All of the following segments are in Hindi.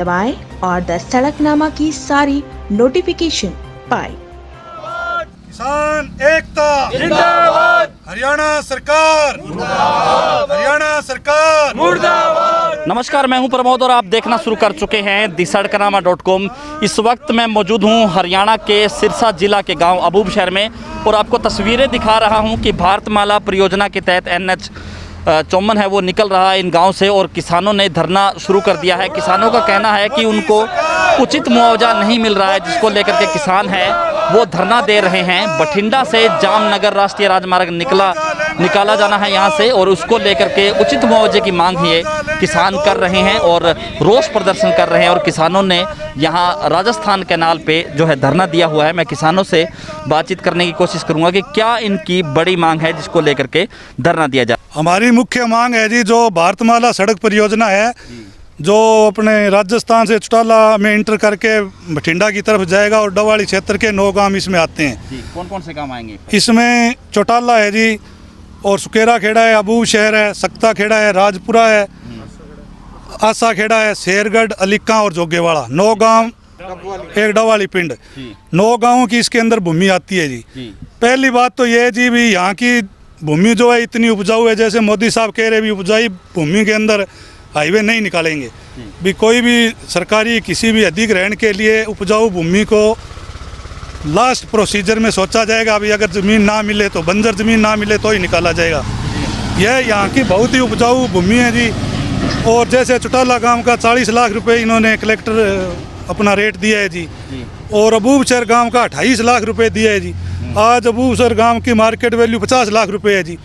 दबाएं और द सड़कनामा की सारी नोटिफिकेशन पाएं। किसान एकता जिंदाबाद, हरियाणा सरकार मुर्दाबाद, हरियाणा सरकार मुर्दाबाद। नमस्कार, मैं हूं प्रमोद और आप देखना शुरू कर चुके हैं दी सड़कनामा.com। इस वक्त मैं मौजूद हूं हरियाणा के सिरसा जिला के गांव अबूब शहर में और आपको तस्वीरें दिखा रहा हूं कि भारतमाला परियोजना के तहत NH 54 है वो निकल रहा है इन गांव से और किसानों ने धरना शुरू कर दिया है। किसानों का कहना है कि उनको उचित मुआवजा नहीं मिल रहा है, जिसको लेकर के किसान हैं वो धरना दे रहे हैं। बठिंडा से जामनगर राष्ट्रीय राजमार्ग निकाला जाना है यहाँ से और उसको लेकर के उचित मुआवजे की मांग ये किसान कर रहे हैं और रोष प्रदर्शन कर रहे हैं। और किसानों ने यहाँ राजस्थान कैनाल पे जो है धरना दिया हुआ है। मैं किसानों से बातचीत करने की कोशिश करूँगा कि क्या इनकी बड़ी मांग है जिसको लेकर के धरना दिया जाए। हमारी मुख्य मांग है जी, जो भारतमाला सड़क परियोजना है जो अपने राजस्थान से चौटाला में इंटर करके बठिंडा की तरफ जाएगा और डवाड़ी क्षेत्र के 9 गांव इसमें आते हैं जी। कौन कौन से काम आएंगे इसमें? चौटाला है जी, और सुकेरा खेड़ा है, अबूब शहर है, सक्ता खेड़ा है, राजपुरा है, आसा खेड़ा है, शेरगढ़, अलीका और जोगेवाड़ा। 9 गांव, एक डवाली पिंड, 9 गांवों की इसके अंदर भूमि आती है जी। पहली बात तो ये है जी, भी यहाँ की भूमि जो है इतनी उपजाऊ है, जैसे मोदी साहब कह रहे भी उपजाऊ भूमि के अंदर हाईवे नहीं निकालेंगे। भी कोई भी सरकारी किसी भी अधिग्रहण के लिए उपजाऊ भूमि को लास्ट प्रोसीजर में सोचा जाएगा। अभी अगर ज़मीन ना मिले तो, बंजर ज़मीन ना मिले तो ही निकाला जाएगा। यह यहाँ की बहुत ही उपजाऊ भूमि है जी। और जैसे चौटाला गांव का 40 लाख रुपए इन्होंने कलेक्टर अपना रेट दिया है जी, और अबूब शहर गाँव का 28 लाख रुपये दिया है जी। आज अबूब शहर गाँव की मार्केट वैल्यू 50 लाख रुपये है जी।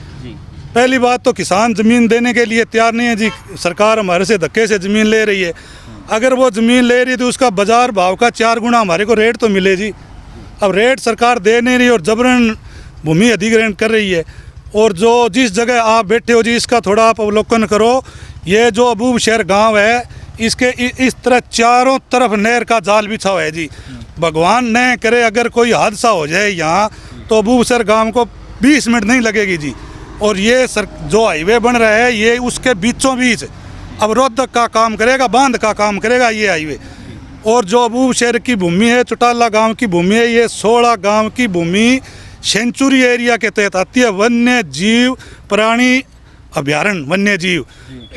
पहली बात तो किसान ज़मीन देने के लिए तैयार नहीं है जी। सरकार हमारे से धक्के से ज़मीन ले रही है। अगर वो ज़मीन ले रही है तो उसका बाज़ार भाव का 4 गुना हमारे को रेट तो मिले जी। अब रेट सरकार दे नहीं रही और जबरन भूमि अधिग्रहण कर रही है। और जो जिस जगह आप बैठे हो जी, इसका थोड़ा आप अवलोकन करो। ये जो अबूब शहर गाँव है, इसके इस तरह चारों तरफ नहर का जाल बिछा हुआ है जी। भगवान न करे अगर कोई हादसा हो जाए यहाँ तो अबूब शहर गाँव को 20 मिनट नहीं लगेगी जी। और ये जो हाईवे बन रहा है ये उसके बीचों बीच अवरोधक का काम करेगा, बांध का काम करेगा ये हाईवे। और जो अबूब शहर की भूमि है, चौटाला गांव की भूमि है, ये 16 गांव की भूमि सेंचुरी एरिया के तहत आती है। वन्य जीव प्राणी अभ्यारण्य वन्य जीव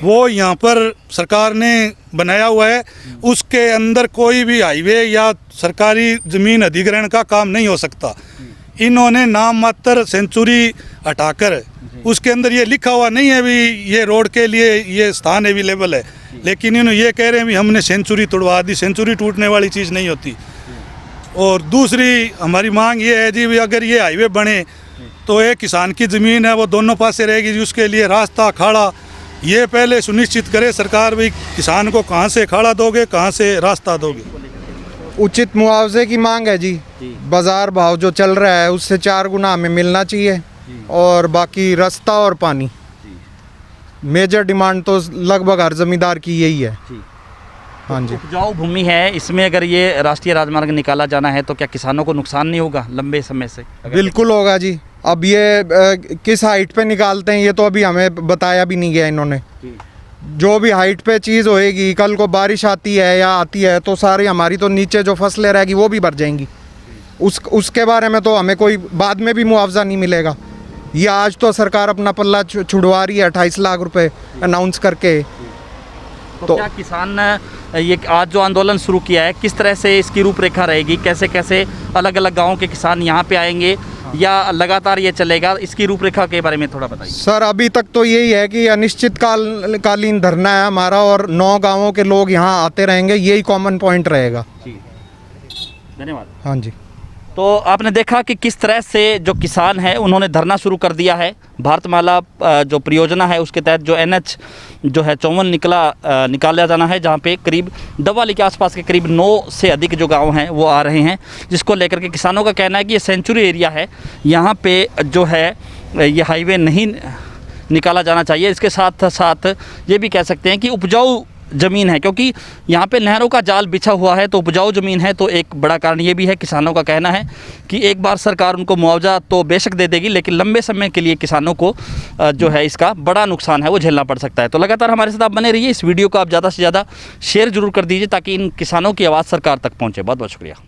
वो यहाँ पर सरकार ने बनाया हुआ है। उसके अंदर कोई भी हाईवे या सरकारी ज़मीन अधिग्रहण का काम नहीं हो सकता। इन्होंने नाम मात्र सेंचुरी हटाकर उसके अंदर ये लिखा हुआ नहीं है भी ये रोड के लिए ये स्थान अवेलेबल है, लेकिन इन्होंने ये कह रहे हैं भी हमने सेंचुरी तोड़वा दी। सेंचुरी टूटने वाली चीज़ नहीं होती। और दूसरी हमारी मांग ये है जी, भी अगर ये हाईवे बने तो एक किसान की ज़मीन है वो दोनों पासे रहेगी जी। उसके लिए रास्ता खाड़ा ये पहले सुनिश्चित करे सरकार, भी किसान को कहाँ से खाड़ा दोगे, कहाँ से रास्ता दोगे। उचित मुआवजे की मांग है जी। बाजार भाव जो चल रहा है उससे 4 गुना हमें मिलना चाहिए। और बाकी रास्ता और पानी, मेजर डिमांड तो लगभग हर जमींदार की यही है। हाँ जी। उपजाऊ भूमि है, इसमें अगर ये राष्ट्रीय राजमार्ग निकाला जाना है तो क्या किसानों को नुकसान नहीं होगा लंबे समय से? बिल्कुल होगा जी। अब ये किस हाइट पे निकालते हैं ये तो अभी हमें बताया भी नहीं गया इन्होंने। जो भी हाइट पे चीज़ होएगी, कल को बारिश आती है या आती है तो सारी हमारी तो नीचे जो फसलें रहेगी वो भी भर जाएंगी। उसके बारे में तो हमें कोई बाद में भी मुआवजा नहीं मिलेगा। ये आज तो सरकार अपना पल्ला छुड़वा रही है 28 लाख रुपए अनाउंस करके। तो क्या किसान ये आज जो आंदोलन शुरू किया है किस तरह से इसकी रूपरेखा रहेगी? कैसे कैसे अलग अलग गाँव के किसान यहाँ पे आएंगे या लगातार ये चलेगा? इसकी रूपरेखा के बारे में थोड़ा बताइए। सर अभी तक तो यही है कि अनिश्चित कालीन धरना है हमारा और 9 गाँवों के लोग यहाँ आते रहेंगे, यही कॉमन पॉइंट रहेगा। धन्यवाद। हाँ जी। तो आपने देखा कि किस तरह से जो किसान हैं उन्होंने धरना शुरू कर दिया है। भारतमाला जो परियोजना है उसके तहत जो NH जो है 54 निकाला जाना है, जहाँ पे करीब डवाली के आसपास के करीब 9 से अधिक जो गांव हैं वो आ रहे हैं, जिसको लेकर के किसानों का कहना है कि ये सेंचुरी एरिया है, यहाँ पे जो है ये हाईवे नहीं निकाला जाना चाहिए। इसके साथ साथ ये भी कह सकते हैं कि उपजाऊ ज़मीन है, क्योंकि यहाँ पे नहरों का जाल बिछा हुआ है तो उपजाऊ ज़मीन है। तो एक बड़ा कारण ये भी है, किसानों का कहना है कि एक बार सरकार उनको मुआवजा तो बेशक दे देगी, लेकिन लंबे समय के लिए किसानों को जो है इसका बड़ा नुकसान है वो झेलना पड़ सकता है। तो लगातार हमारे साथ आप बने रहिए, इस वीडियो को आप ज़्यादा से ज़्यादा शेयर जरूर कर दीजिए ताकि इन किसानों की आवाज़ सरकार तक पहुँचे। बहुत बहुत शुक्रिया।